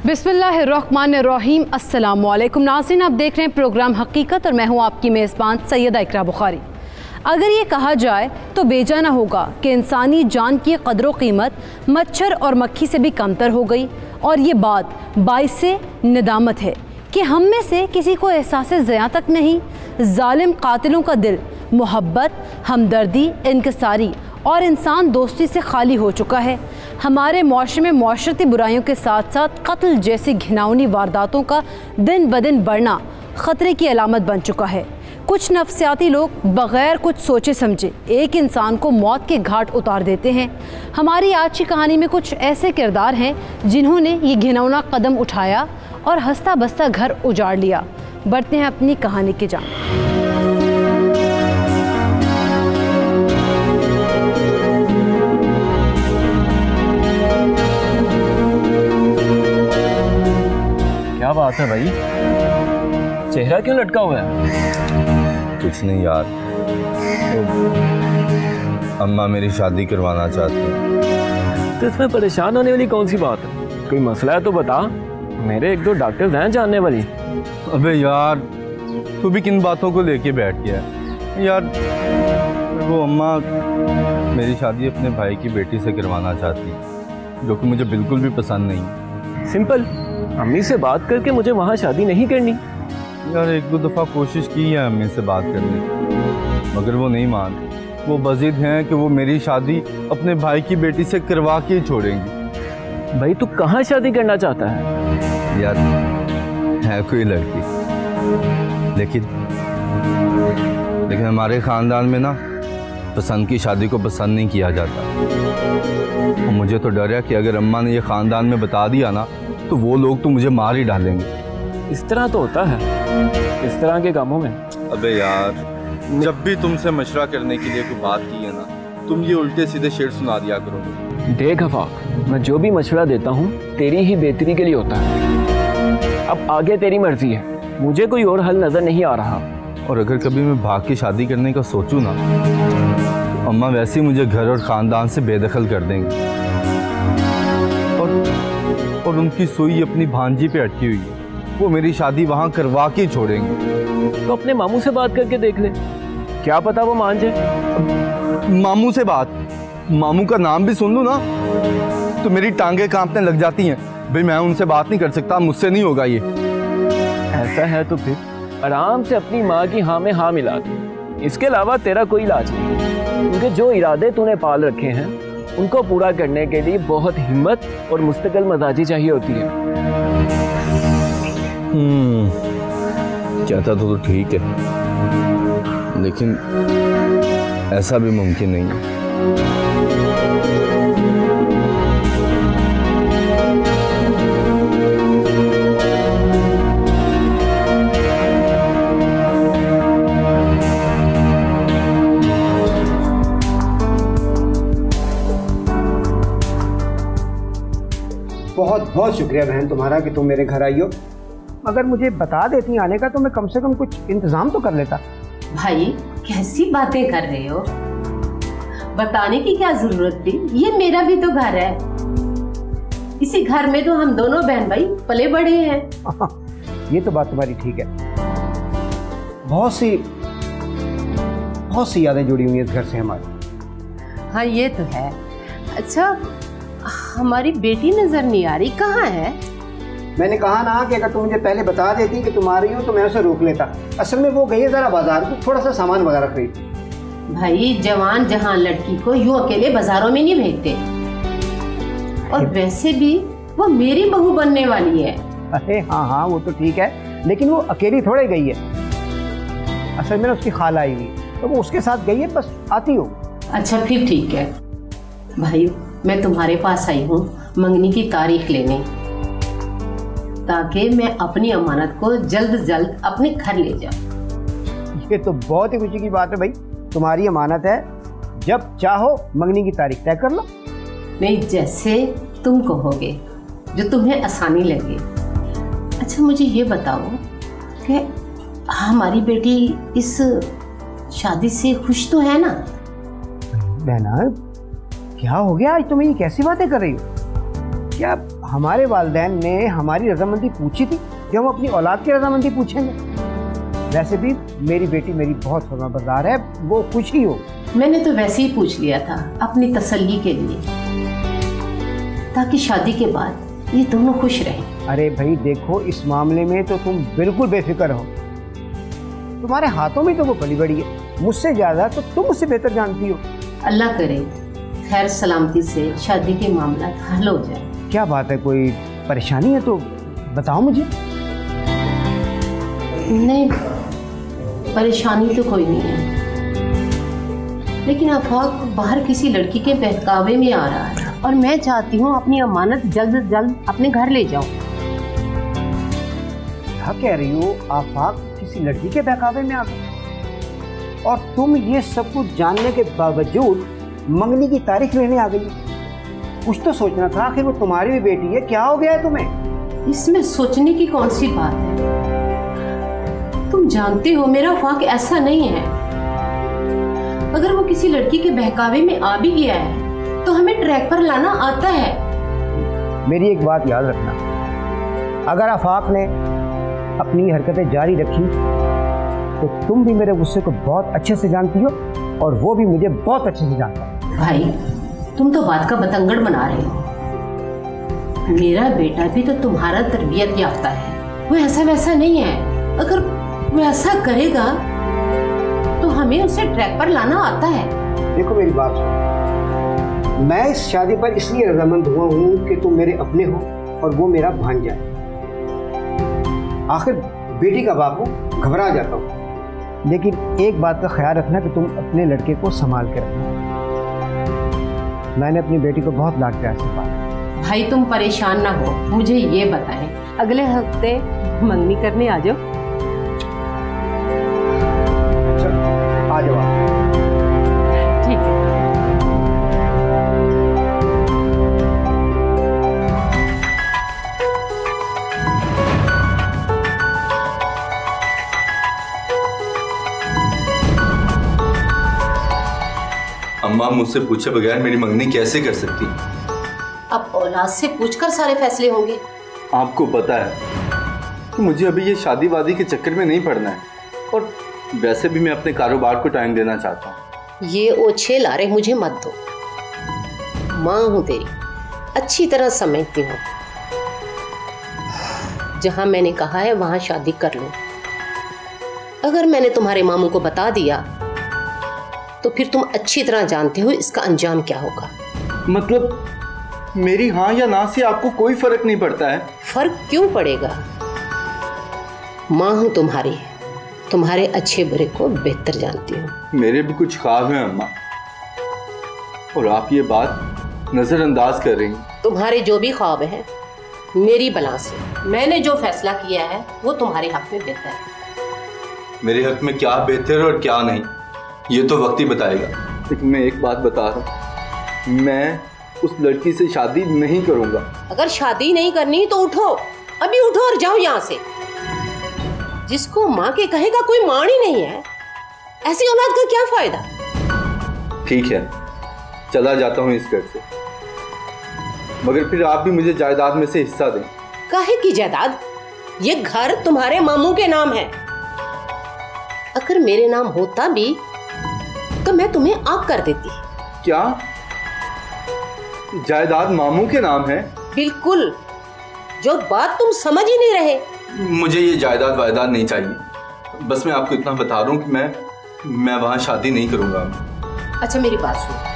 बिस्मिल्लाहिर्रहमानिर्रहीम। अस्सलामुअलैकुम नाज़रीन, आप देख रहे हैं प्रोग्राम हकीकत और मैं हूं आपकी मेज़बान सैयदा इकरा बुखारी। अगर ये कहा जाए तो बेजाना होगा कि इंसानी जान की कदर कीमत मच्छर और मक्खी से भी कमतर हो गई, और ये बात बाइसे निदामत है कि हम में से किसी को एहसास ज़िया तक नहीं। जालिम कातिलों का दिल मोहब्बत, हमदर्दी, इनकसारी और इंसान दोस्ती से खाली हो चुका है। हमारे मुआशरे में मुआशरती बुराइयों के साथ साथ कत्ल जैसी घिनौनी वारदातों का दिन ब दिन बढ़ना ख़तरे की अलामत बन चुका है। कुछ नफ्सियाती लोग बग़ैर कुछ सोचे समझे एक इंसान को मौत के घाट उतार देते हैं। हमारी आज की कहानी में कुछ ऐसे किरदार हैं जिन्होंने ये घिनौना कदम उठाया और हंसता बसता घर उजाड़ लिया। बढ़ते हैं अपनी कहानी की जान। क्या बात है भाई, चेहरा क्यों लटका हुआ है? कुछ नहीं यार, तो अम्मा मेरी शादी करवाना चाहती हैं। तो इसमें परेशान होने वाली कौन सी बात है? कोई मसला है तो बता, मेरे एक दो डॉक्टर्स हैं जानने वाली। अबे यार, तू भी किन बातों को लेके बैठ गया है यार? वो अम्मा मेरी शादी अपने भाई की बेटी से करवाना चाहती है, जो कि मुझे बिल्कुल भी पसंद नहीं। सिंपल, अम्मी से बात करके मुझे वहाँ शादी नहीं करनी। यार एक दो दफ़ा कोशिश की है अम्मी से बात करने की, मगर वो नहीं मान। वो बज़िद हैं कि वो मेरी शादी अपने भाई की बेटी से करवा के ही छोड़ेंगी। भाई तू कहाँ शादी करना चाहता है? यार है कोई लड़की, लेकिन हमारे ख़ानदान में ना पसंद की शादी को पसंद नहीं किया जाता। और मुझे तो डर है कि अगर अम्मा ने ये ख़ानदान में बता दिया ना तो वो लोग तो मुझे मार ही डालेंगे। इस तरह तो होता है इस तरह के कामों में। अबे यार, जब भी तुमसे मशवरा करने के लिए कोई बात की है ना, तुम ये उल्टे सीधे शेर सुना दिया करो। देख अफाक, मैं जो भी मशवरा देता हूँ तेरी ही बेहतरी के लिए होता है। अब आगे तेरी मर्जी है, मुझे कोई और हल नज़र नहीं आ रहा। और अगर कभी मैं भाग के शादी करने का सोचूं ना, तो अम्मा वैसे ही मुझे घर और ख़ानदान से बेदखल कर देंगी। और उनकी सुई अपनी भांजी पे अटकी हुई है, वो मेरी शादी वहाँ करवा के छोड़ेंगे। तो अपने मामू से बात करके देख ले, क्या पता वो मान जाए। मामू से बात? मामू का नाम भी सुन लूँ ना तो मेरी टांगे कांपने लग जाती हैं। भाई मैं उनसे बात नहीं कर सकता, मुझसे नहीं होगा ये। ऐसा है तो फिर आराम से अपनी माँ की हाँ में हाँ मिला दे। इसके अलावा तेरा कोई इलाज नहीं, क्योंकि जो इरादे तूने पाल रखे हैं उनको पूरा करने के लिए बहुत हिम्मत और मुस्तकिल मजाजी चाहिए होती है। कहता तो ठीक है, लेकिन ऐसा भी मुमकिन नहीं है। बहुत बहुत शुक्रिया बहन तुम्हारा कि तुम मेरे घर आई हो। अगर मुझे बता देती आने का तो मैं कम से कम कुछ इंतजाम तो कर लेता। भाई कैसी बातें कर रहे हो, बताने की क्या जरूरत थी? ये मेरा भी तो घर है। इसी घर में तो हम दोनों बहन भाई पले बड़े हैं। ये तो बात तुम्हारी ठीक है। बहुत सी यादें जुड़ी हुई हैं इस घर से हमारी। हाँ ये तो है। अच्छा, हमारी बेटी नजर नहीं आ रही, कहाँ है? मैंने कहा ना कि अगर तुम मुझे पहले बता देती कि तुम आ रही हो तो मैं उसे रोक लेता। असल में वो गई है जरा बाजार को, थोड़ा सा सामान वगैरह खरीद। भाई जवान जहां लड़की को यूं अकेले बाजारों में नहीं भेजते, और वैसे भी वो मेरी बहू बनने वाली है। अरे हाँ वो तो ठीक है, लेकिन वो अकेली थोड़े गई है। असल में उसकी खाला आई हुई तो वो उसके साथ गई है, बस आती हो। अच्छा फिर ठीक है। भाई मैं तुम्हारे पास आई हूँ मंगनी की तारीख लेने, ताकि मैं अपनी अमानत को जल्द जल्द अपने घर ले जाऊं। ये तो बहुत ही खुशी की बात है भाई, तुम्हारी अमानत है, जब चाहो मंगनी की तारीख तय कर लो। नहीं, जैसे तुम कहोगे, जो तुम्हें आसानी लगे। अच्छा मुझे ये बताओ कि हमारी बेटी इस शादी से खुश तो है ना? बहना क्या हो गया आज, तुम्हें ये कैसी बातें कर रही हो? क्या हमारे वालिदैन ने हमारी रजामंदी पूछी थी, जब हम अपनी औलाद की रजामंदी पूछेंगे। वैसे भी मेरी बेटी मेरी बहुत फरमाबरदार है, वो खुश ही हो। मैंने तो वैसे ही पूछ लिया था अपनी तसल्ली के लिए, ताकि शादी के बाद ये दोनों खुश रहें। अरे भाई देखो, इस मामले में तो तुम बिल्कुल बेफिक्र हो। तुम्हारे हाथों में तो वो पली बड़ी है, मुझसे ज्यादा तो तुम उससे बेहतर जानती हो। अल्लाह करे खैर सलामती से शादी के मामला हल हो जाए। क्या बात है, कोई परेशानी है तो बताओ मुझे। नहीं, परेशानी तो कोई नहीं है, लेकिन आफाक बाहर किसी लड़की के बहकावे में आ रहा है और मैं चाहती हूँ अपनी अमानत जल्द से जल्द अपने घर ले जाऊँ। क्या कह रही हो? आफाक किसी लड़की के बहकावे में आ गई और तुम ये सब कुछ जानने के बावजूद मंगनी की तारीख लेने आ गई। कुछ तो सोचना था, आखिर वो तुम्हारी भी बेटी है, क्या हो गया है तुम्हें? इसमें सोचने की कौन सी बात है? तुम जानते हो मेरा आफाक ऐसा नहीं है। अगर वो किसी लड़की के बहकावे में आ भी गया है तो हमें ट्रैक पर लाना आता है। मेरी एक बात याद रखना, अगर आफाक ने अपनी हरकतें जारी रखी तो तुम भी मेरे गुस्से को बहुत अच्छे से जानती हो और वो भी मुझे बहुत अच्छे से जानता है। भाई तुम तो बात का बतंगड़ बना रहे हो। मेरा बेटा भी तो तुम्हारा तरबियत याफ्ता है, वो ऐसा वैसा नहीं है। अगर वो ऐसा करेगा तो हमें उसे ट्रैक पर लाना आता है। देखो मेरी बात सुनो, मैं इस शादी पर इसलिए रजामंद हुआ हूँ कि तुम मेरे अपने हो और वो मेरा भांजा है। आखिर बेटी का बाप हूँ, घबरा जाता हूँ, लेकिन एक बात का ख्याल रखना कि तुम अपने लड़के को संभाल के रखना। मैंने अपनी बेटी को बहुत लाड प्यार से पाला। भाई तुम परेशान ना हो, मुझे ये बताएं अगले हफ्ते मंगनी करने आ जाओ। आ जाओ। ठीक है। अम्मा मुझसे पूछे बगैर मेरी मंगनी कैसे कर सकती? अब औलाद से पूछकर सारे फैसले होंगे। आपको पता है कि मुझे अभी ये शादी वादी के चक्कर में नहीं पड़ना है और वैसे भी मैं अपने कारोबार को टाइम देना चाहता हूँ। ये ओछे लारे मुझे मत दो। माँ हूँ तेरी, अच्छी तरह समझती हूँ। जहाँ मैंने कहा है वहाँ शादी कर लो। अगर मैंने तुम्हारे मामू को बता दिया तो फिर तुम अच्छी तरह जानते हो इसका अंजाम क्या होगा। मतलब मेरी हाँ या ना से आपको कोई फर्क नहीं पड़ता है? फर्क क्यों पड़ेगा? माँ हूँ तुम्हारी, तुम्हारे अच्छे बुरे को बेहतर जानती हूँ। मेरे भी कुछ ख्वाब हैं अम्मा, और आप ये बात नजरअंदाज कर रही हैं। तुम्हारे जो भी ख्वाब हैं मेरी बला से मैंने जो फैसला किया है वो तुम्हारे हक में बेहतर है। मेरे हक में क्या बेहतर और क्या नहीं ये तो वक्त ही बताएगा। लेकिन मैं एक बात बता रहा हूँ, मैं उस लड़की से शादी नहीं करूंगा। अगर शादी नहीं करनी तो उठो, अभी उठो और जाओ यहाँ से। जिसको माँ के कहेगा कोई मान ही नहीं है, ऐसी औलाद का क्या फायदा। ठीक है, चला जाता हूँ इस घर से, मगर फिर आप भी मुझे जायदाद में से हिस्सा दें। काहे की जायदाद? ये घर तुम्हारे मामू के नाम है। अगर मेरे नाम होता भी तो मैं तुम्हें आग कर देती। क्या जायदाद मामू के नाम है? बिल्कुल, जो बात तुम समझ ही नहीं रहे। मुझे ये जायदाद वायदाद नहीं चाहिए। बस मैं आपको इतना बता रहा हूँ कि मैं वहां शादी नहीं करूंगा। अच्छा मेरी बात सुनो।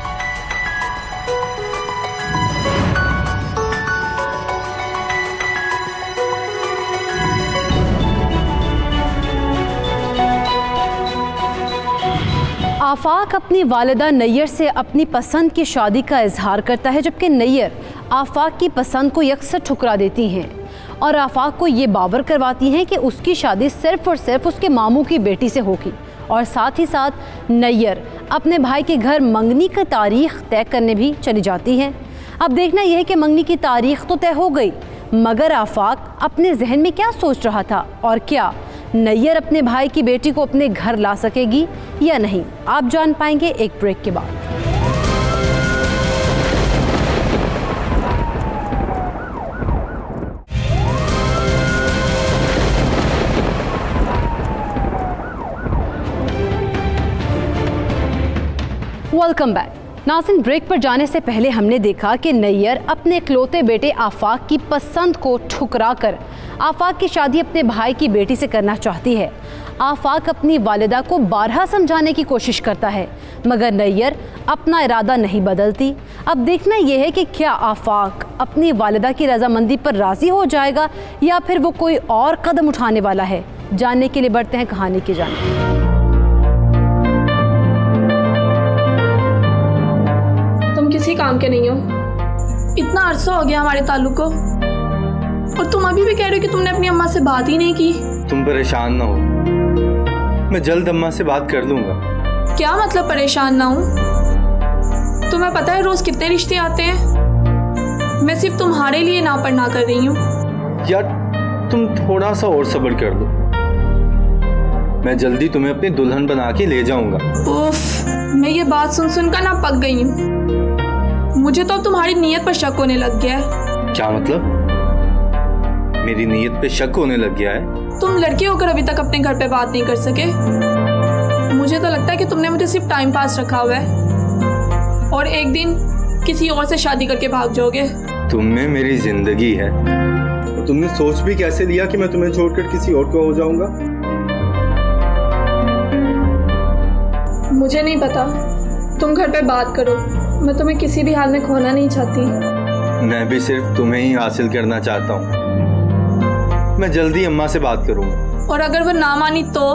आफाक अपनी वालिदा नैयर से अपनी पसंद की शादी का इजहार करता है, जबकि नैयर आफाक की पसंद को यकसर ठुकरा देती हैं और आफाक को ये बावर करवाती हैं कि उसकी शादी सिर्फ और सिर्फ उसके मामू की बेटी से होगी। और साथ ही साथ नैयर अपने भाई के घर मंगनी की तारीख तय करने भी चली जाती हैं। अब देखना यह है कि मंगनी की तारीख तो तय हो गई, मगर आफाक अपने जहन में क्या सोच रहा था और क्या नैयर अपने भाई की बेटी को अपने घर ला सकेगी या नहीं, आप जान पाएंगे एक ब्रेक के बाद। Welcome back. नाज़रीन, ब्रेक पर जाने से पहले हमने देखा कि नैयर अपने इकलौते बेटे आफाक की पसंद को ठुकरा कर आफाक की शादी अपने भाई की बेटी से करना चाहती है। आफाक अपनी वालिदा को बारहा समझाने की कोशिश करता है, मगर नैयर अपना इरादा नहीं बदलती। अब देखना यह है कि क्या आफाक अपनी वालिदा की रजामंदी पर राज़ी हो जाएगा या फिर वो कोई और कदम उठाने वाला है। जानने के लिए बढ़ते हैं कहानी की जानिब। किसी काम के नहीं हो। इतना अरसा हो गया हमारे ताल्लुक को और तुम अभी भी कह रहे हो कि तुमने अपनी अम्मा से बात ही नहीं की। तुम परेशान ना हो, मैं जल्द अम्मा से बात कर लूंगा। क्या मतलब परेशान ना हूँ? तुम्हें पता है रोज कितने रिश्ते आते हैं। मैं सिर्फ तुम्हारे लिए ना पर ना कर रही हूँ। यार तुम थोड़ा सा और सब्र कर लो, मैं जल्दी तुम्हें अपनी दुल्हन बना के ले जाऊंगा। उफ, मैं ये बात सुन सुनकर ना पक गई हूँ। मुझे तो अब तुम्हारी नीयत पर शक होने लग गया है। क्या मतलब? मेरी नीयत पे शक होने लग गया है? तुम लड़के होकर अभी तक अपने घर पे बात नहीं कर सके। मुझे तो लगता है कि तुमने मुझे सिर्फ टाइम पास रखा हुआ है और एक दिन किसी और से शादी करके भाग जाओगे। तुम में मेरी जिंदगी है। तुमने सोच भी कैसे लिया कि मैं तुम्हें छोड़कर किसी और को हो जाऊंगा? मुझे नहीं पता, तुम घर पे बात करो। मैं तुम्हें किसी भी हाल में खोना नहीं चाहती। मैं भी सिर्फ तुम्हें ही हासिल करना चाहता हूँ। मैं जल्दी अम्मा से बात करूंगा। और अगर वो ना मानी तो?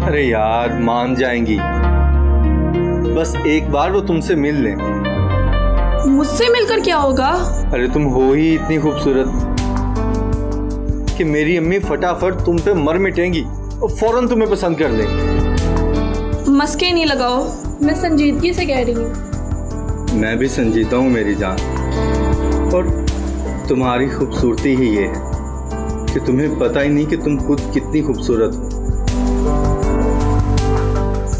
अरे यार मान जाएंगी, बस एक बार वो तुमसे मिल लें। मुझसे मिलकर क्या होगा? अरे तुम हो ही इतनी खूबसूरत कि मेरी अम्मी फटाफट तुम पे मर मिटेंगी और फौरन तुम्हें पसंद कर देंगी। मस्के नहीं लगाओ, मैं संजीदगी से कह रही हूँ। मैं भी संजीदा हूँ मेरी जान, और तुम्हारी खूबसूरती ही ये है कि तुम्हें पता ही नहीं कि तुम खुद कितनी खूबसूरत हो।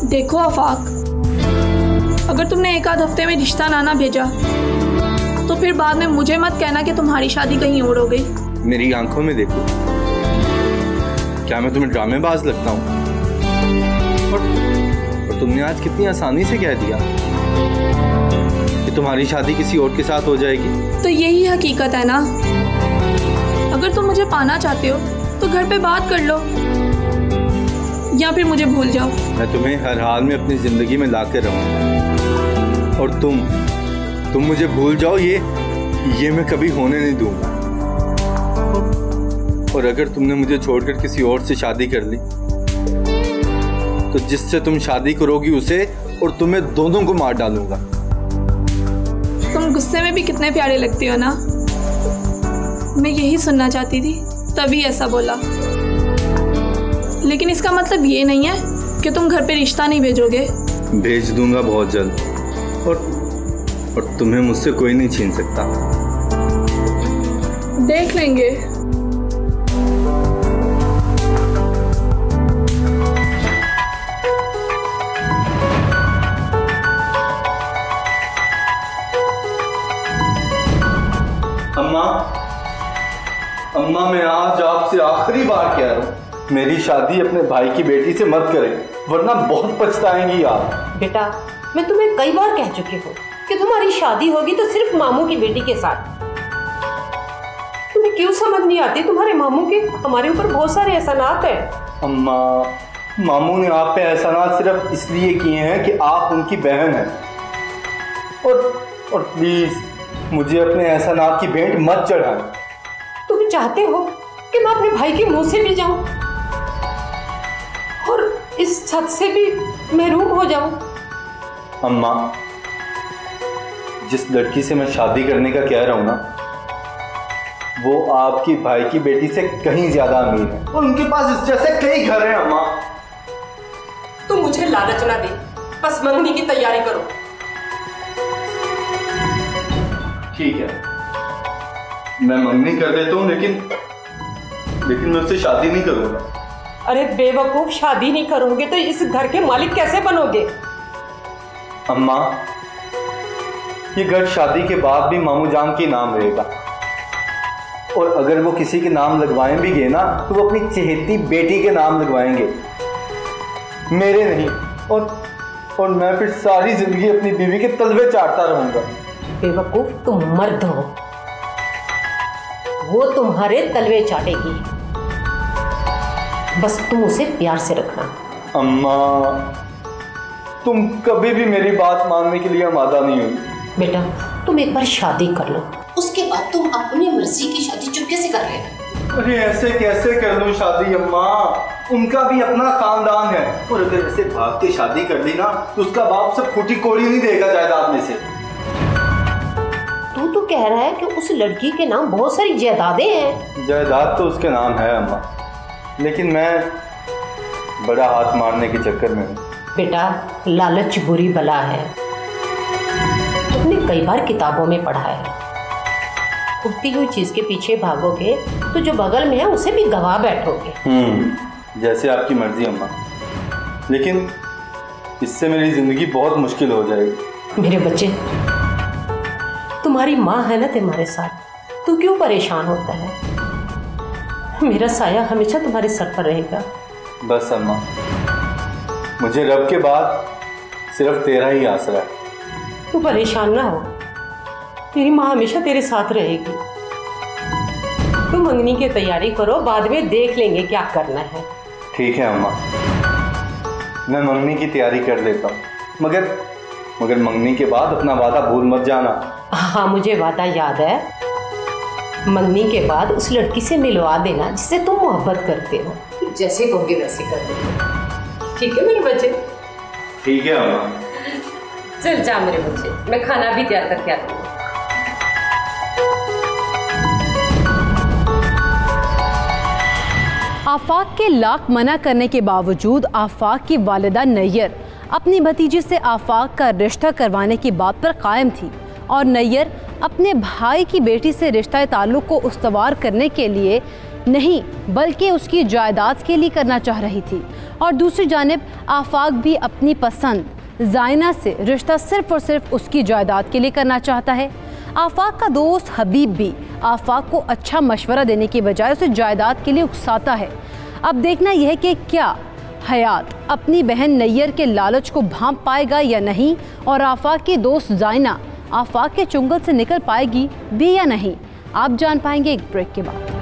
देखो आफाक, अगर तुमने एक आध हफ्ते में रिश्ता ना भेजा तो फिर बाद में मुझे मत कहना कि तुम्हारी शादी कहीं और हो गई। मेरी आंखों में देखो, क्या मैं तुम्हें ड्रामेबाज लगता हूँ? और तुमने आज कितनी आसानी से कह दिया कि तुम्हारी शादी किसी और के साथ हो जाएगी। तो यही हकीकत है ना। अगर तुम मुझे पाना चाहते हो तो घर पे बात कर लो या फिर मुझे भूल जाओ। मैं तुम्हें हर हाल में अपनी जिंदगी में लाकर रहूंगा और तुम मुझे भूल जाओ, ये मैं कभी होने नहीं दूंगा। और अगर तुमने मुझे छोड़कर किसी और से शादी कर ली तो जिससे तुम शादी करोगी उसे और तुम्हें दोनों को मार डालूंगा। तुम गुस्से में भी कितने प्यारे लगते हो ना। मैं यही सुनना चाहती थी, तभी ऐसा बोला। लेकिन इसका मतलब ये नहीं है कि तुम घर पे रिश्ता नहीं भेजोगे। भेज दूंगा बहुत जल्द, और तुम्हें मुझसे कोई नहीं छीन सकता। देख लेंगे। अम्मा मैं आज आपसे आखिरी बार कह रहा हूँ, मेरी शादी अपने भाई की बेटी से मत करें, वरना बहुत पछताएंगी आप। बेटा, मैं तुम्हें कई बार कह चुकी हूँ कि तुम्हारी शादी होगी तो सिर्फ मामू की बेटी के साथ। तुम्हें क्यों समझ नहीं आती? तुम्हारे मामू के हमारे ऊपर बहुत सारे एहसानात हैं। अम्मा, मामू ने आप पे एहसानात सिर्फ इसलिए किए हैं कि आप उनकी बहन हैं। और प्लीज मुझे अपने एहसानात की भेंट मत चढ़ाएं। तुम चाहते हो कि मैं अपने भाई के मुंह से भी जाऊं और इस छत से भी महरूम हो जाऊं? अम्मा, जिस लड़की से मैं शादी करने का कह रहा हूं ना, वो आपकी भाई की बेटी से कहीं ज्यादा अमीर है और उनके पास इस जैसे कई घर हैं। अम्मा, तुम मुझे लालच ना दे, बस मंगनी की तैयारी करो। ठीक है, मैं मंगनी कर देता हूँ, लेकिन मैं उससे शादी नहीं करूंगा। अरे बेवकूफ, शादी नहीं करोगे तो इस घर के मालिक कैसे बनोगे? अम्मा, ये घर शादी के बाद भी मामू जान के नाम रहेगा, और अगर वो किसी के नाम लगवाएं भी गए ना तो वो अपनी चहेती बेटी के नाम लगवाएंगे, मेरे नहीं। और मैं फिर सारी जिंदगी अपनी बीवी के तलवे चाटता रहूंगा। बेवकूफ, तुम मर्द हो, वो तुम्हारे तलवे चाटेगी, बस तुम उसे प्यार से रखना। अम्मा, तुम कभी भी मेरी बात मानने के लिए आमादा नहीं हुई। बेटा, तुम एक बार शादी कर लो, उसके बाद तुम अपनी मर्जी की शादी चुपके से कर रहे हो। अरे ऐसे कैसे कर लूं शादी अम्मा, उनका भी अपना खानदान है, और अगर ऐसे भाग के शादी कर ली ना तो उसका बाप सब फूटी कोड़ी नहीं देगा जायदाद में से। तू तो कह रहा है कि उस लड़की के नाम बहुत सारी जायदादें हैं। जायदाद तो उसके नाम है अम्मा, लेकिन मैं बड़ा हाथ मारने के चक्कर में हूँ। बेटा, लालच बुरी बला है, तुमने कई बार किताबों में पढ़ा है, उठती हुई चीज के पीछे भागोगे तो जो बगल में है उसे भी गवा बैठोगे। जैसे आपकी मर्जी अम्मा, लेकिन इससे मेरी जिंदगी बहुत मुश्किल हो जाएगी। मेरे बच्चे, तुम्हारी माँ है ना तुम्हारे साथ, तू क्यों परेशान होता है? मेरा साया हमेशा तुम्हारे सर पर रहेगा। बस अम्मा, मुझे रब के बाद सिर्फ तेरा ही आसरा है। तू परेशान ना हो, तेरी माँ हमेशा तेरे साथ रहेगी। तुम मंगनी की तैयारी करो, बाद में देख लेंगे क्या करना है। ठीक है अम्मा, मैं मंगनी की तैयारी कर लेता हूँ, मगर मंगनी के बाद अपना वादा भूल मत जाना। हाँ, मुझे वादा याद है, मंगनी के बाद उस लड़की से मिलवा देना जिससे तुम मोहब्बत करते हो। जैसे कहोगे वैसे कर देंगे, ठीक है मेरे बच्चे? ठीक है अम्मा। चल जा मेरे बच्चे, मैं खाना भी तैयार करके आती हूँ। आफाक के लाख मना करने के बावजूद आफाक की वालिदा नैयर अपनी भतीजी से आफाक का रिश्ता करवाने की बात पर कायम थी और नैयर अपने भाई की बेटी से रिश्ता ताल्लुक़ को उस्तवार करने के लिए नहीं बल्कि उसकी जायदाद के लिए करना चाह रही थी। और दूसरी जानिब आफाक भी अपनी पसंद ज़ाइना से रिश्ता सिर्फ़ और सिर्फ उसकी जायदाद के लिए करना चाहता है। आफाक का दोस्त हबीब भी आफाक को अच्छा मशवरा देने की बजाय उसे जायदाद के लिए उकसाता है। अब देखना यह है कि क्या हयात अपनी बहन नैयर के लालच को भांप पाएगा या नहीं, और आफाक की दोस्त ज़ाइना आफाक के चुंगल से निकल पाएगी भी या नहीं, आप जान पाएंगे एक ब्रेक के बाद।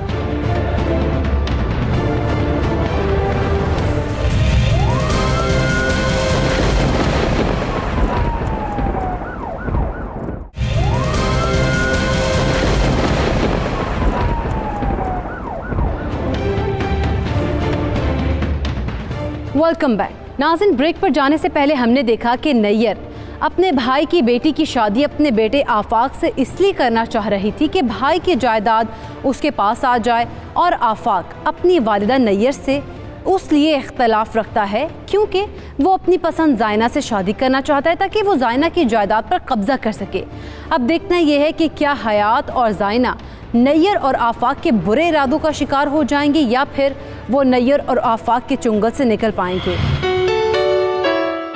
Welcome back. नाज़रीन, ब्रेक पर जाने से पहले हमने देखा कि नैयर अपने भाई की बेटी की शादी अपने बेटे आफाक से इसलिए करना चाह रही थी कि भाई की जायदाद उसके पास आ जाए, और आफाक अपनी वालिदा नैयर से उस लिए इख्तलाफ रखता है क्योंकि वो अपनी पसंद ज़ाइना से शादी करना चाहता है ताकि वो ज़ाइना की जायदाद पर कब्ज़ा कर सके। अब देखना यह है कि क्या हयात और ज़ाइना नैयर और आफाक के बुरे इरादों का शिकार हो जाएंगे या फिर वो नैयर और आफाक के चुंगल से निकल पाएंगे।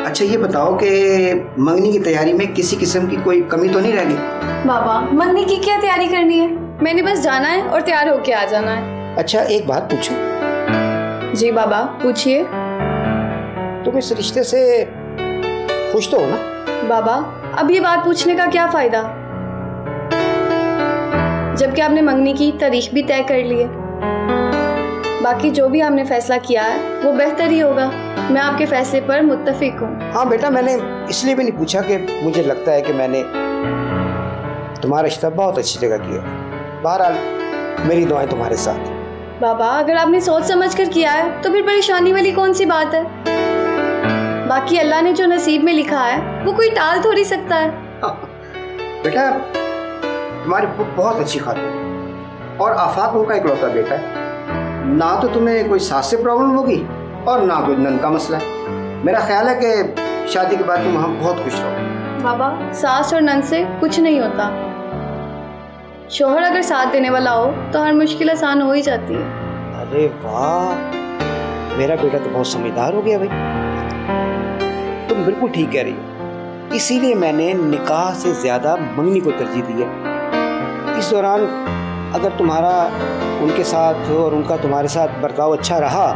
अच्छा ये बताओ कि मंगनी की तैयारी में किसी किस्म की कोई कमी तो नहीं रहेगी? बाबा, मंगनी की क्या तैयारी करनी है? मैंने बस जाना है और तैयार होके आ जाना है। अच्छा एक बात पूछूं? जी बाबा, पूछिए। तुम इस रिश्ते से खुश तो हो ना? बाबा, अब ये बात पूछने का क्या फायदा, जबकि आपने मंगनी की तारीख भी तय कर ली है। बाकी जो भी आपने फैसला किया है वो बेहतर ही होगा। मैं आपके फैसले पर मुत्तफिक हूँ। हाँ बेटा, मैंने इसलिए भी नहीं पूछा कि मुझे लगता है कि मैंने तुम्हारा रिश्ता बहुत अच्छी जगह किया। बहरहाल मेरी दुआएं तुम्हारे साथ। बाबा, अगर आपने सोच समझ कर किया है तो फिर परेशानी वाली कौन सी बात है? बाकी अल्लाह ने जो नसीब में लिखा है वो कोई टाल थोड़ी सकता है। बेटा, तुम्हारी बहुत अच्छी खातून और आफाक उनका इकलौता बेटा है। ना तो तुम्हें कोई सास से प्रॉब्लम होगी और ना कोई नन का मसला है। मेरा ख्याल है कि शादी के बाद तुम वहाँ बहुत खुश रहो। बाबा, सास और नन से कुछ नहीं होता। शोहर अगर साथ देने वाला हो तो हर मुश्किल आसान हो ही जाती है। अरे वाह, मेरा बेटा तो बहुत समझदार हो गया भाई। तुम बिल्कुल ठीक कह रही हो, इसीलिए मैंने निकाह से ज्यादा मंगनी को तरजीह दी है। इस दौरान अगर तुम्हारा उनके साथ और उनका तुम्हारे साथ बर्ताव अच्छा रहा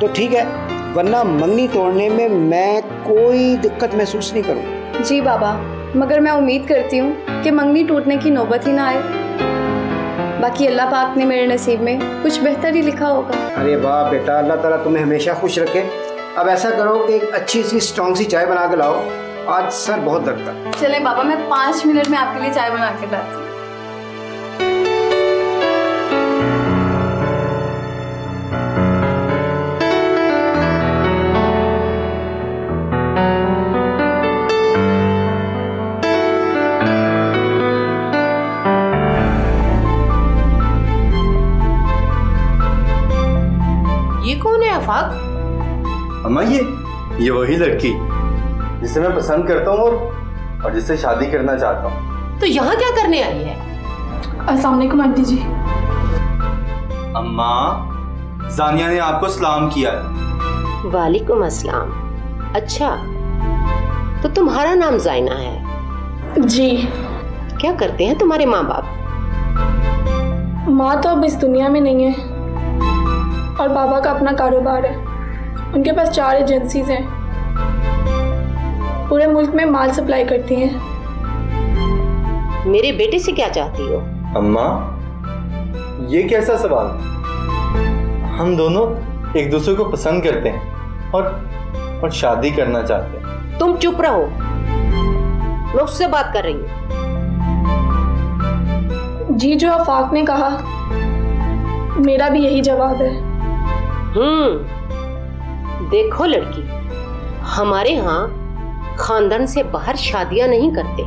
तो ठीक है, वरना मंगनी तोड़ने में मैं कोई दिक्कत महसूस नहीं करूँ। जी बाबा, मगर मैं उम्मीद करती हूँ कि मंगनी टूटने की नौबत ही ना आए। बाकी अल्लाह पाक ने मेरे नसीब में कुछ बेहतर ही लिखा होगा। अरे वाह बेटा, अल्लाह ताला तुम्हें हमेशा खुश रखे। अब ऐसा करो कि एक अच्छी सी स्ट्रॉन्ग सी चाय बना के लाओ, आज सर बहुत दर्द है। चले बाबा, मैं 5 मिनट में आपके लिए चाय बना के लाती हूँ। ये कौन है आफाक? अम्मा ये वही लड़की जिसे मैं पसंद करता हूँ और जिससे शादी करना चाहता हूँ। तो यहाँ क्या करने आई है? अस्सलाम वालेकुम आंटी जी। अम्मा, जानिया ने आपको सलाम किया है। वालेकुम अस्सलाम। अच्छा, तो तुम्हारा नाम जाइना है? जी। क्या करते हैं तुम्हारे माँ बाप? माँ तो अब इस दुनिया में नहीं है और बाबा का अपना कारोबार है। उनके पास 4 एजेंसीज हैं, पूरे मुल्क में माल सप्लाई करती हैं। मेरे बेटे से क्या चाहती हो? अम्मा, ये कैसा सवाल? हम दोनों एक दूसरे को पसंद करते हैं और शादी करना चाहते हैं। तुम चुप रहो, मैं उससे बात कर रही हूँ। जी, जो आफाक ने कहा मेरा भी यही जवाब है। देखो लड़की, हमारे यहाँ खानदान से बाहर शादियां नहीं करते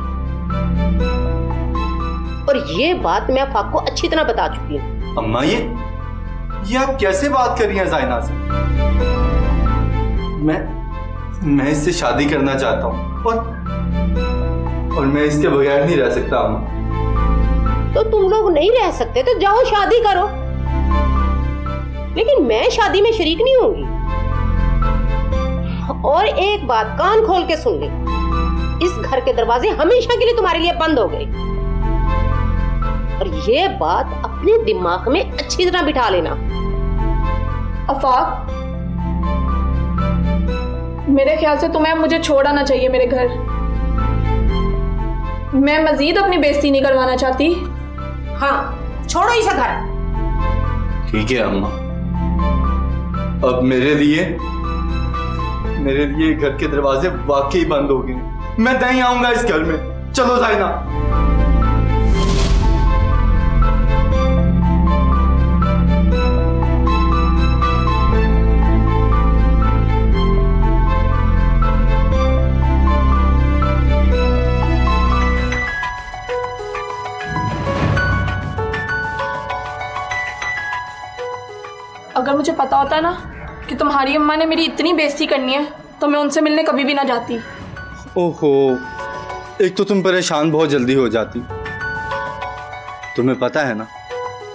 और ये बात मैं आफाक को अच्छी तरह बता चुकी हूँ। अम्मा, ये आप कैसे बात कर रही हैं जाइना से? मैं इससे शादी करना चाहता हूँ और मैं इसके बगैर नहीं रह सकता। अम्मा, तो तुम लोग नहीं रह सकते तो जाओ शादी करो, लेकिन मैं शादी में शरीक नहीं होंगी। और एक बात कान खोल के सुन ले, इस घर के दरवाजे हमेशा के लिए तुम्हारे लिए बंद हो गए और ये बात अपने दिमाग में अच्छी तरह बिठा लेना। आफाक, मेरे ख्याल से तुम्हें मुझे छोड़ आना चाहिए मेरे घर। मैं मजीद अपनी बेइज्जती नहीं करवाना चाहती। हाँ, छोड़ो इसे घर। ठीक है अम्मा, अब मेरे लिए घर के दरवाजे वाकई बंद हो गए। मैं नहीं आऊंगा इस घर में। चलो जाइना। अगर मुझे पता होता ना कि तुम्हारी अम्मा ने मेरी इतनी बेइज्जती करनी है तो मैं उनसे मिलने कभी भी ना जाती। ओहो, एक तो तुम परेशान बहुत जल्दी हो जाती। तुम्हें पता है ना,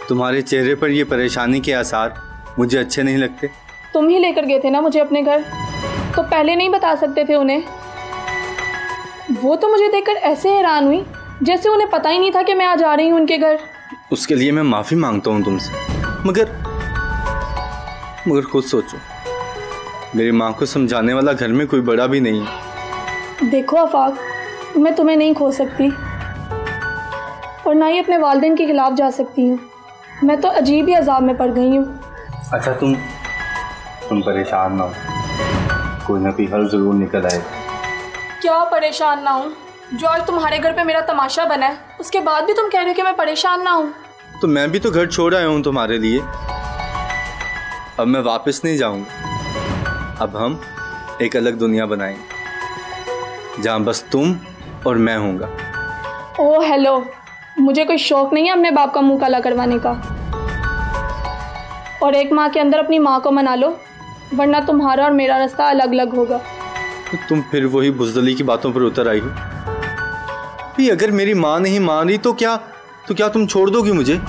तुम्हारे चेहरे पर ये परेशानी के आसार मुझे अच्छे नहीं लगते। तुम ही लेकर गए थे ना मुझे अपने घर, तो पहले नहीं बता सकते थे उन्हें? वो तो मुझे देखकर ऐसे हैरान हुई जैसे उन्हें पता ही नहीं था कि मैं आज आ रही हूँ उनके घर। उसके लिए मैं माफ़ी मांगता हूँ तुमसे, मगर खुद सोचो, मेरी माँ को समझाने वाला घर में कोई बड़ा भी नहीं है। देखो आफाक, मैं तुम्हें नहीं खो सकती और ना ही अपने वालिदैन के खिलाफ जा सकती हूँ। मैं तो अजीब ही अजाब में पड़ गई हूँ। अच्छा, तुम परेशान ना हो, कोई ना कोई हल जरूर निकल आएगा। क्या परेशान ना हूँ? जो आज तुम्हारे घर पे मेरा तमाशा बना है, उसके बाद भी तुम कह रहे हो कि मैं परेशान ना हूँ? तो मैं भी तो घर छोड़ आया हूँ तुम्हारे लिए। अब मैं वापस नहीं जाऊँगा। अब हम एक अलग दुनिया बनाएंगे जहाँ बस तुम और मैं होऊंगा। ओह हेलो, मुझे कोई शौक नहीं है अपने बाप का मुंह काला करवाने का। और एक माँ के अंदर अपनी माँ को मना लो, वरना तुम्हारा और मेरा रास्ता अलग अलग होगा। तो तुम फिर वही बुज़दिली की बातों पर उतर आई हो। भी अगर मेरी माँ नहीं मान रही तो क्या तुम छोड़ दोगी मुझे?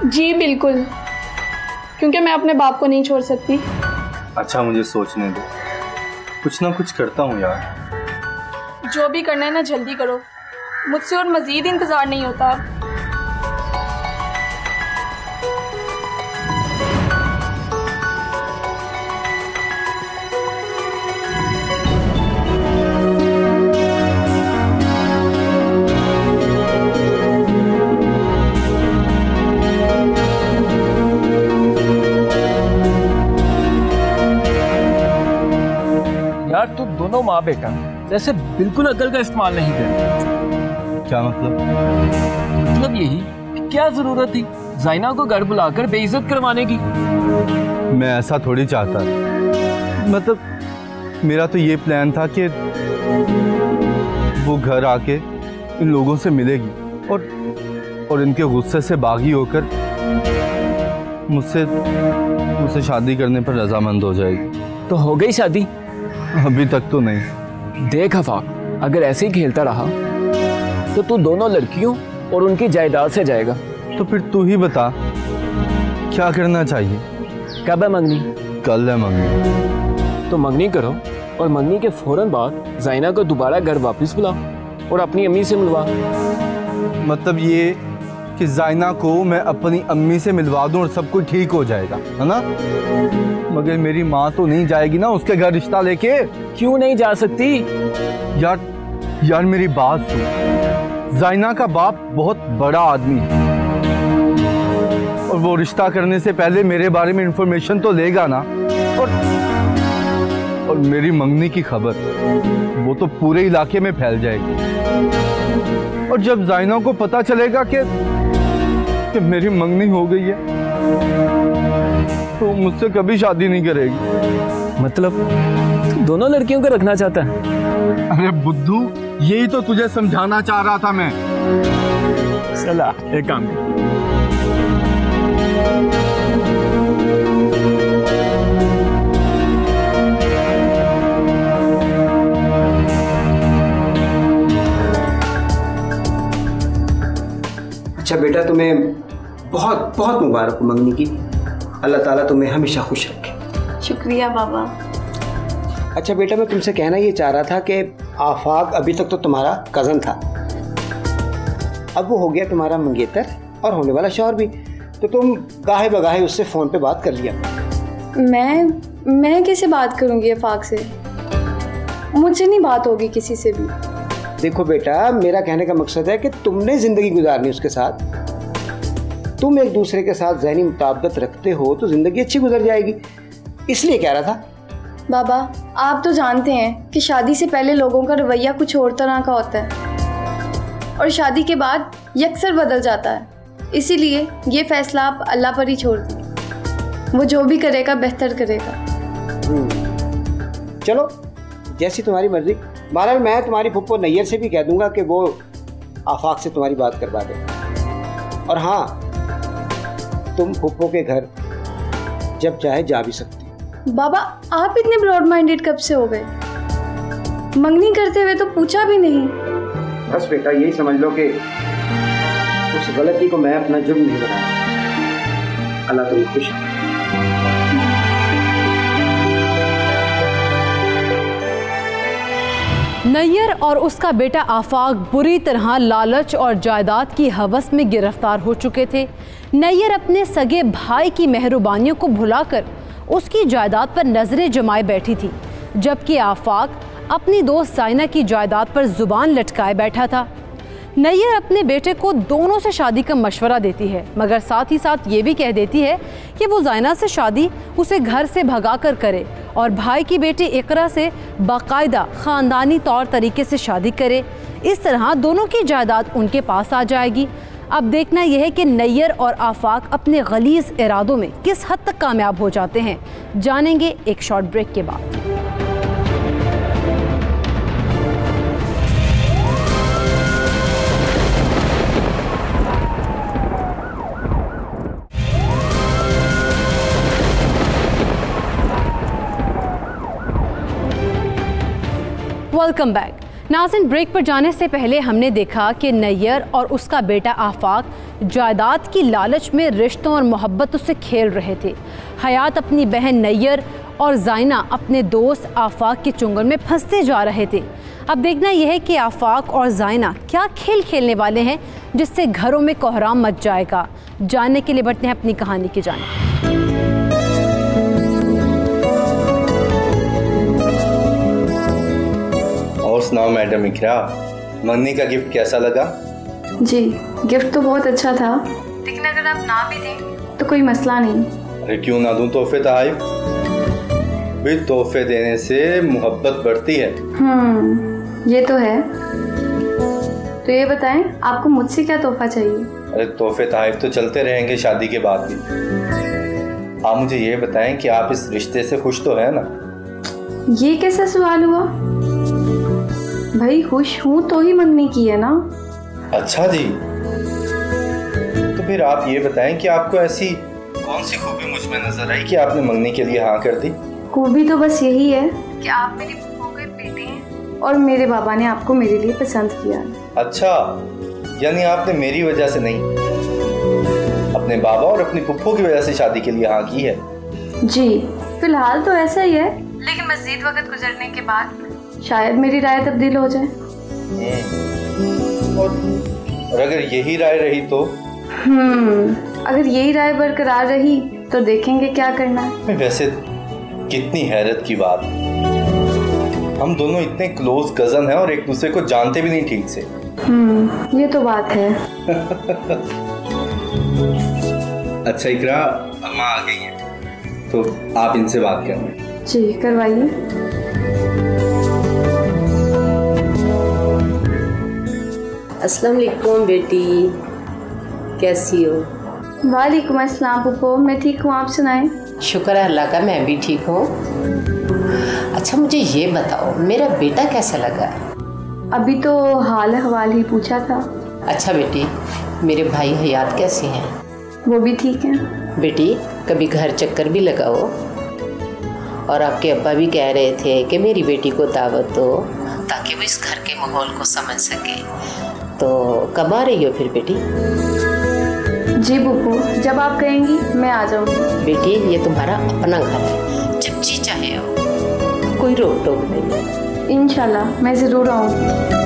जी बिल्कुल, क्योंकि मैं अपने बाप को नहीं छोड़ सकती। अच्छा, मुझे सोचने दो, कुछ ना कुछ करता हूँ यार। जो भी करना है ना जल्दी करो, मुझसे और मज़ीद इंतज़ार नहीं होता। माँ बेटा जैसे बिल्कुल अकल का इस्तेमाल नहीं करते। क्या मतलब? मतलब यही कि क्या जरूरत थी जाइना को घर बुलाकर बेइज्जत करवाने की। मैं ऐसा थोड़ी चाहता, मतलब मेरा तो ये प्लान था कि वो घर आके इन लोगों से मिलेगी और इनके गुस्से से बागी होकर मुझसे शादी करने पर रजामंद हो जाएगी। तो हो गई शादी? अभी तक तो नहीं। देख आफाक, अगर ऐसे ही खेलता रहा तो तू दोनों लड़कियों और उनकी जायदाद से जाएगा। तो फिर तू ही बता क्या करना चाहिए? कब है मंगनी? कल है मंगनी। तो मंगनी करो और मंगनी के फौरन बाद जाइना को दोबारा घर वापस बुला और अपनी अम्मी से मिलवा। मतलब ये कि जाइना को मैं अपनी अम्मी से मिलवा दूं और सब कुछ ठीक हो जाएगा, है ना? मगर मेरी माँ तो नहीं जाएगी ना उसके घर रिश्ता लेके। क्यों नहीं जा सकती? यार मेरी बात सुन, जाइना का बाप बहुत बड़ा आदमी है और वो रिश्ता करने से पहले मेरे बारे में इंफॉर्मेशन तो लेगा ना। और मेरी मंगनी की खबर वो तो पूरे इलाके में फैल जाएगी और जब जाइना को पता चलेगा कि मेरी मंगनी हो गई है तो मुझसे कभी शादी नहीं करेगी। मतलब दोनों लड़कियों को रखना चाहता है? अरे बुद्धू, यही तो तुझे समझाना चाह रहा था मैं। चला एक काम कर। अच्छा बेटा, तुम्हें बहुत बहुत मुबारक हो मंगनी की। अल्लाह ताला तुम्हें हमेशा खुश रखे। शुक्रिया बाबा। अच्छा बेटा, मैं तुमसे कहना ये चाह रहा था कि आफाक अभी तक तो तुम्हारा कज़न था, अब वो हो गया तुम्हारा मंगेतर और होने वाला शौहर भी, तो तुम गाहे बगाहे उससे फ़ोन पे बात कर लिया। मैं कैसे बात करूँगी आफाक से? मुझसे नहीं बात होगी किसी से भी। देखो बेटा, मेरा कहने का मकसद है कि तुमने ज़िंदगी गुजारनी उसके साथ, तुम एक दूसरे के साथ ज़हनी मुताबिकत रखते हो तो ज़िंदगी अच्छी गुजर जाएगी, इसलिए कह रहा था। बाबा, आप तो जानते हैं कि शादी से पहले लोगों का रवैया कुछ और तरह का होता है और शादी के बाद यकसर बदल जाता है, इसीलिए ये फैसला आप अल्लाह पर ही छोड़ दें, वो जो भी करेगा बेहतर करेगा। चलो जैसी तुम्हारी मर्जी। बहरहाल मैं तुम्हारी फुप्पो नैयर से भी कह दूंगा कि वो आफाक से तुम्हारी बात करवा दे। और हाँ, तुम फुप्पो के घर जब चाहे जा भी सकती। बाबा, आप इतने ब्रॉड माइंडेड कब से हो गए? मंगनी करते हुए तो पूछा भी नहीं। बस बेटा, यही समझ लो कि उस गलती को मैं अपना जुर्म नहीं बनाया। अल्लाह तुम्हें खुश रखे। नैयर और उसका बेटा आफाक बुरी तरह लालच और जायदाद की हवस में गिरफ्तार हो चुके थे। नैयर अपने सगे भाई की मेहरबानियों को भुलाकर उसकी जायदाद पर नजरें जमाए बैठी थी, जबकि आफाक अपनी दोस्त जाइना की जायदाद पर जुबान लटकाए बैठा था। नैयर अपने बेटे को दोनों से शादी का मशवरा देती है, मगर साथ ही साथ ये भी कह देती है कि वो जाइना से शादी उसे घर से भगा कर करे और भाई की बेटी इकरा से बाकायदा ख़ानदानी तौर तरीके से शादी करे। इस तरह दोनों की जायदाद उनके पास आ जाएगी। अब देखना यह है कि नैयर और आफाक अपने गलीज़ इरादों में किस हद तक कामयाब हो जाते हैं। जानेंगे एक शॉर्ट ब्रेक के बाद। Welcome back. नाज़रीन, ब्रेक पर जाने से पहले हमने देखा कि नैयर और उसका बेटा आफाक जायदाद की लालच में रिश्तों और मोहब्बतों से खेल रहे थे। हयात अपनी बहन नैयर और जाइना अपने दोस्त आफाक के चुंगल में फंसते जा रहे थे। अब देखना यह है कि आफाक और जाइना क्या खेल खेलने वाले हैं जिससे घरों में कोहराम मच जाएगा। जानने के लिए बढ़ते हैं अपनी कहानी की जानिब। और सुनाओ मैडम इकरा, मंगनी का गिफ्ट कैसा लगा? जी, गिफ्ट तो बहुत अच्छा था, लेकिन अगर आप ना भी दें तो कोई मसला नहीं। अरे क्यों ना दूं, तोहफे तोहफे। भी तोहफे देने से मोहब्बत बढ़ती है। ये तो है। तो ये बताएं, आपको मुझसे क्या तोहफा चाहिए? अरे तोहफे तहफ़ तो चलते रहेंगे शादी के बाद भी। आप मुझे ये बताएं कि आप इस रिश्ते से खुश तो है ना? ये कैसा सवाल हुआ भाई? खुश हूँ तो ही मंगनी की है ना। अच्छा जी, तो फिर आप ये बताएं कि आपको ऐसी कौन सी खूबी मुझ में नजर आई कि आपने मंगनी के लिए हाँ कर दी? खूबी तो बस यही है कि आप मेरी फूफो के बेटे हैं और मेरे बाबा ने आपको मेरे लिए पसंद किया है। अच्छा, यानी आपने मेरी वजह से नहीं, अपने बाबा और अपनी फूफो की वजह से शादी के लिए हाँ की है? जी फिलहाल तो ऐसा ही है, लेकिन मज़ीद वक्त गुजरने के बाद शायद मेरी राय तब्दील हो जाए। और अगर यही राय रही तो? अगर यही राय बरकरार रही तो देखेंगे क्या करना है। वैसे कितनी हैरत की बात, हम दोनों इतने क्लोज कजन हैं और एक दूसरे को जानते भी नहीं ठीक से। ये तो बात है। अच्छा इकरा, अम्मा आ गई है तो आप इनसे बात करना। जी करवाइए। अस्सलाम वालेकुम बेटी, कैसी हो? वालेकुम अस्सलाम पुप्पो, मैं ठीक हूँ, आप सुनाएं? शुक्र है अल्लाह का, मैं भी ठीक हूँ। अच्छा मुझे ये बताओ, मेरा बेटा कैसा लगा? अभी तो हाल हवाल ही पूछा था। अच्छा बेटी, मेरे भाई हयात कैसे हैं? वो भी ठीक हैं। बेटी कभी घर चक्कर भी लगाओ। और आपके अब्बा भी कह रहे थे कि मेरी बेटी को दावत दो ताकि वो इस घर के माहौल को समझ सके। तो कब आ रही हो फिर बेटी? जी बुप्पो, जब आप कहेंगी मैं आ जाऊंगी। बेटी ये तुम्हारा अपना घर है, जब जी चाहे हो, कोई रोक टोक नहीं। इंशाल्लाह मैं ज़रूर आऊँगी।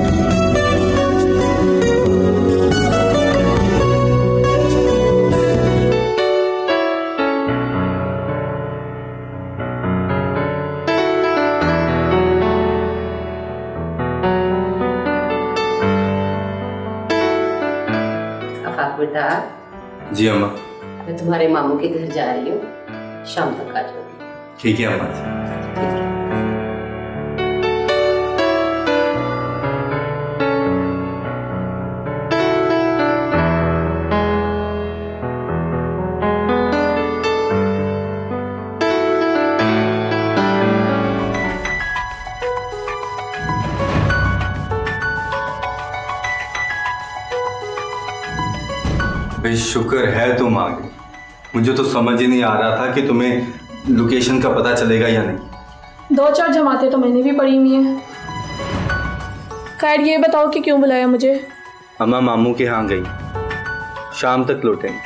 बेटा। जी अम्मा। मैं तुम्हारे मामू के घर जा रही हूँ, शाम तक आ जाऊंगी। ठीक है अम्मा जी। भाई शुक्र है तुम आ गई। मुझे तो समझ ही नहीं आ रहा था कि तुम्हें लोकेशन का पता चलेगा या नहीं। 2-4 जमातें तो मैंने भी पढ़ी हुई हैं। खैर ये बताओ कि क्यों बुलाया मुझे? अम्मा मामू के यहाँ गई, शाम तक लौटेंगे,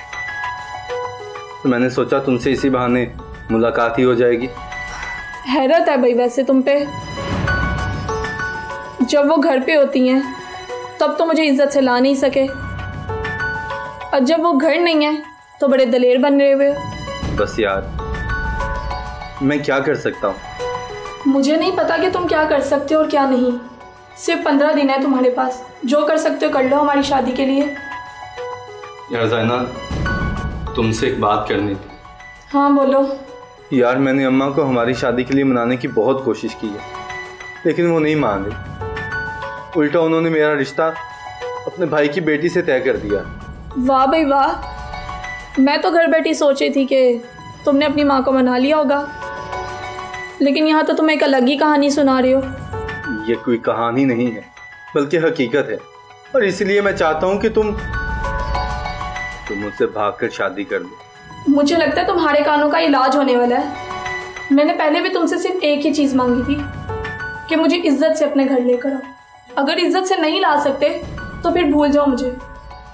तो मैंने सोचा तुमसे इसी बहाने मुलाकात ही हो जाएगी। हैरत है भाई वैसे तुम पे। जब वो घर पे होती हैं तब तो मुझे इज्जत से ला नहीं सके, और जब वो घर नहीं है तो बड़े दलेर बन रहे हुए। बस यार मैं क्या कर सकता हूँ? मुझे नहीं पता कि तुम क्या कर सकते हो और क्या नहीं। सिर्फ 15 दिन है तुम्हारे पास, जो कर सकते हो कर लो हमारी शादी के लिए। यार ज़ैना, तुमसे एक बात करनी थी। हाँ बोलो। यार मैंने अम्मा को हमारी शादी के लिए मनाने की बहुत कोशिश की है, लेकिन वो नहीं मान रही। उल्टा उन्होंने मेरा रिश्ता अपने भाई की बेटी से तय कर दिया। वाह भाई वाह, मैं तो घर बैठी सोच रही थी कि तुमने अपनी माँ को मना लिया होगा, लेकिन यहाँ तो तुम एक अलग ही कहानी सुना रहे हो। ये कोई कहानी नहीं है बल्कि हकीकत है, और इसलिए मैं चाहता हूँ कि तुम मुझसे भागकर शादी कर लो। मुझे लगता है तुम्हारे कानों का इलाज होने वाला है। मैंने पहले भी तुमसे सिर्फ एक ही चीज़ मांगी थी कि मुझे इज्जत से अपने घर लेकर आओ। अगर इज्जत से नहीं ला सकते तो फिर भूल जाओ मुझे।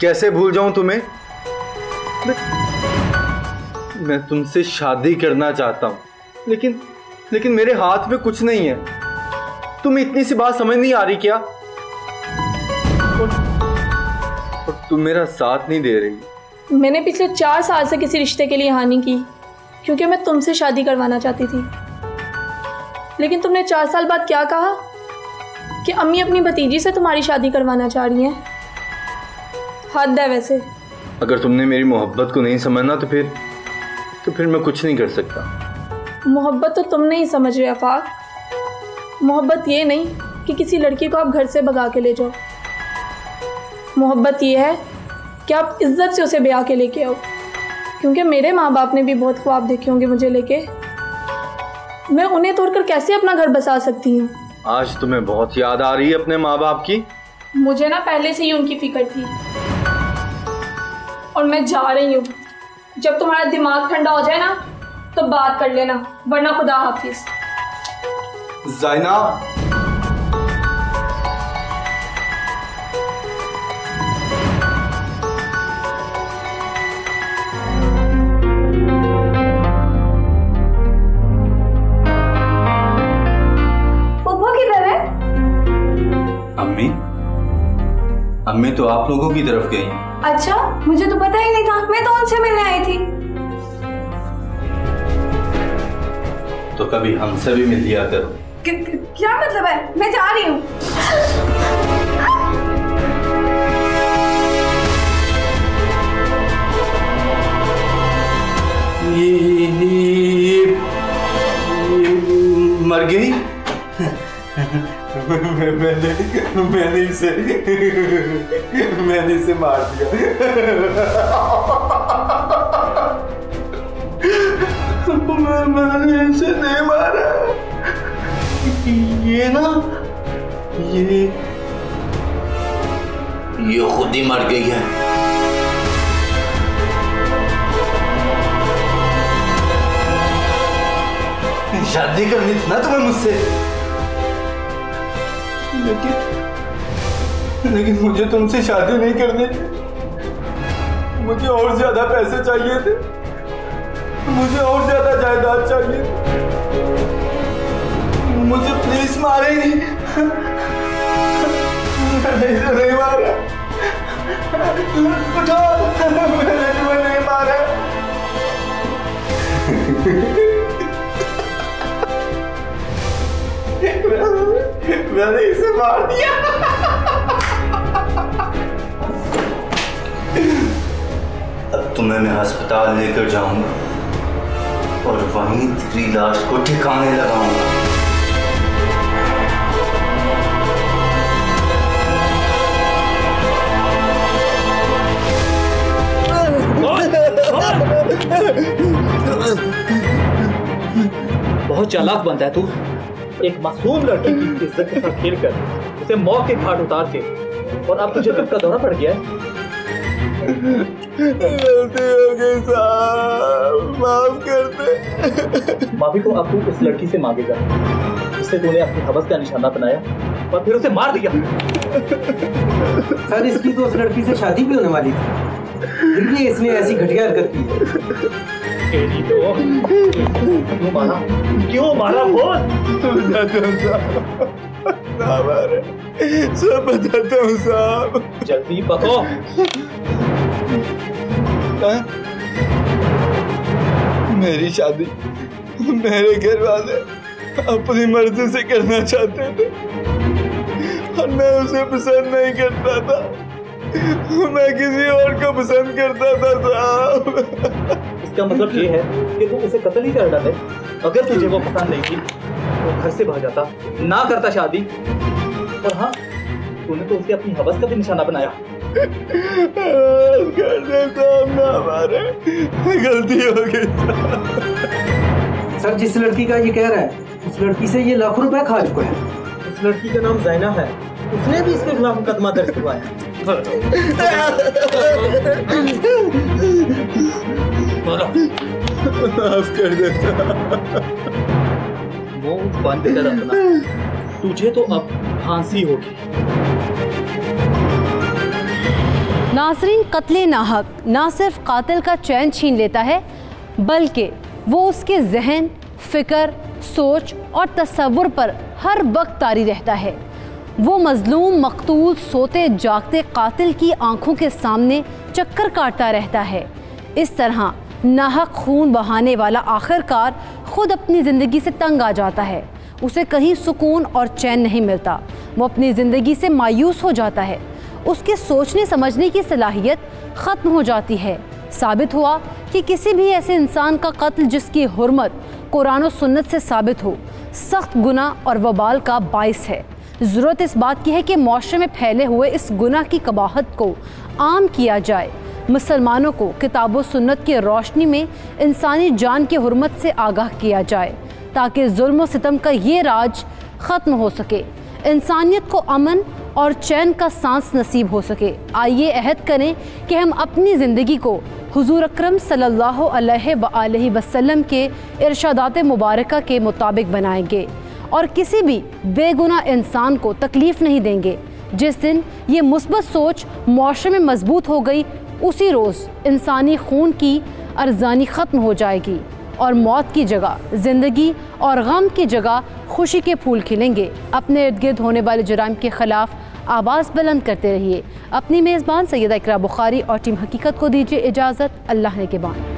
कैसे भूल जाऊं तुम्हें? मैं तुमसे शादी करना चाहता हूं, लेकिन मेरे हाथ में कुछ नहीं है। तुम्हें इतनी सी बात समझ नहीं आ रही क्या? और तुम मेरा साथ नहीं दे रही। मैंने पिछले 4 साल से किसी रिश्ते के लिए हानि की क्योंकि मैं तुमसे शादी करवाना चाहती थी, लेकिन तुमने 4 साल बाद क्या कहा कि अम्मी अपनी भतीजी से तुम्हारी शादी करवाना चाह रही हैं। हद है वैसे। अगर तुमने मेरी मोहब्बत को नहीं समझना तो फिर मैं कुछ नहीं कर सकता। मोहब्बत तो तुम नहीं समझ रहे आफाक। मोहब्बत ये नहीं कि किसी लड़की को आप घर से भगा के ले जाओ। मोहब्बत ये है कि आप इज्जत से उसे ब्याह के लेके आओ। क्योंकि मेरे माँ बाप ने भी बहुत ख्वाब देखे होंगे मुझे लेके। मैं उन्हें तोड़कर कैसे अपना घर बसा सकती हूँ? आज तुम्हें बहुत याद आ रही है अपने माँ बाप की? मुझे ना पहले से ही उनकी फिक्र थी। और मैं जा रही हूँ। जब तुम्हारा दिमाग ठंडा हो जाए ना तो बात कर लेना, वरना खुदा हाफिज। ज़ाइना, पप्पा किधर है? अम्मी अम्मी तो आप लोगों की तरफ गई। अच्छा, मुझे तो पता ही नहीं था, मैं तो उनसे मिलने आई थी। तो कभी हमसे भी मिल लिया करो। क्या मतलब है? मैं जा रही हूँ। ये मर गई? मैंने इसे मार दिया। मैंने इसे नहीं मारा। ये ना ये खुद ही मर गई है। शादी करनी थी ना तुम्हें मुझसे, लेकिन मुझे तुमसे शादी नहीं करनी थी। मुझे और ज्यादा पैसे चाहिए थे, मुझे और ज्यादा जायदाद चाहिए। मुझे पुलिस मारेगी। मैंने इसे नहीं मारा। उठाओ, मैंने तुम्हें नहीं मारा। मैंने इसे मार दिया। अब तुम्हें मैं अस्पताल लेकर जाऊंगा और वहीं तेरी लाश को ठिकाने लगाऊंगा। बहुत चालाक बनता है तू। एक मासूम लड़की की इज्जत के साथ खेल कर उसे मौत के घाट उतार के, और अब तुझे दिल का दौरा पड़ गया है। गलती हो गई साहब, माफ कर दे। माफी तो अब तू उस लड़की से मांगेगा जिससे तूने अपनी हवस का निशाना बनाया और फिर उसे मार दिया। सर, इसकी तो उस लड़की से शादी भी होने वाली थी, फिर भी इसने ऐसी घटिया हरकत की। क्यों मारा? क्यों मारा? बोल। सब बताता हूँ साहब। जल्दी बताओ। मेरी शादी मेरे घर वाले अपनी मर्जी से करना चाहते थे और मैं उसे पसंद नहीं करता था। मैं किसी और को पसंद करता था साहब। इसका मतलब ये है कि तू उसे कत्ल ही कर डाले। अगर तुझे वो पसंद नहीं थी तो घर से भाग जाता, ना करता शादी। और हाँ, तूने तो उसे अपनी हवस का भी निशाना बनाया। गलती हो गई। सर, जिस लड़की का ये कह रहा है उस लड़की से ये लाखों रुपए खा चुका है। उस लड़की का नाम ज़ाइना है, उसने भी इसके खिलाफ मुकदमा दर्ज करवाया है। माफ कर देता। वो बंद कर अपना, तुझे तो अब फांसी होगी। नाज़रीन, कत्ले नाहक ना सिर्फ कातिल का चैन छीन लेता है, बल्कि वो उसके जहन, फिक्र, सोच और तसव्वुर पर हर वक्त तारी रहता है। वो मजलूम, मकतूल, सोते जागते कातिल की आंखों के सामने चक्कर काटता रहता है। इस तरह नाहक खून बहाने वाला आखिरकार खुद अपनी ज़िंदगी से तंग आ जाता है। उसे कहीं सुकून और चैन नहीं मिलता। वो अपनी ज़िंदगी से मायूस हो जाता है। उसके सोचने समझने की सलाहियत ख़त्म हो जाती है। साबित हुआ कि किसी भी ऐसे इंसान का कत्ल जिसकी हुर्मत कुरान और सुन्नत से साबित हो, सख्त गुनाह और वबाल का बाइस है। ज़रूरत इस बात की है कि माशरे में फैले हुए इस गुनाह की कबाहत को आम किया जाए। मुसलमानों को किताब व सुन्नत की रोशनी में इंसानी जान की हुर्मत से आगाह किया जाए ताकि जुल्म व सितम का ये राज ख़त्म हो सके, इंसानियत को अमन और चैन का सांस नसीब हो सके। आइए अहद करें कि हम अपनी ज़िंदगी को हुजूर अकरम सल्लल्लाहु अलैहि वसल्लम के इरशादात मुबारका के मुताबिक बनाएंगे और किसी भी बेगुनाह इंसान को तकलीफ़ नहीं देंगे। जिस दिन ये मुस्बत सोच माशरे में मजबूत हो गई, उसी रोज़ इंसानी खून की अर्ज़ानी ख़त्म हो जाएगी और मौत की जगह ज़िंदगी और गम की जगह खुशी के फूल खिलेंगे। अपने इर्द गिर्द होने वाले जुराइम के ख़िलाफ़ आवाज़ बुलंद करते रहिए। अपनी मेज़बान सैयदा इकरा बुखारी और टीम हकीकत को दीजिए इजाज़त। अल्लाह ने के बाद।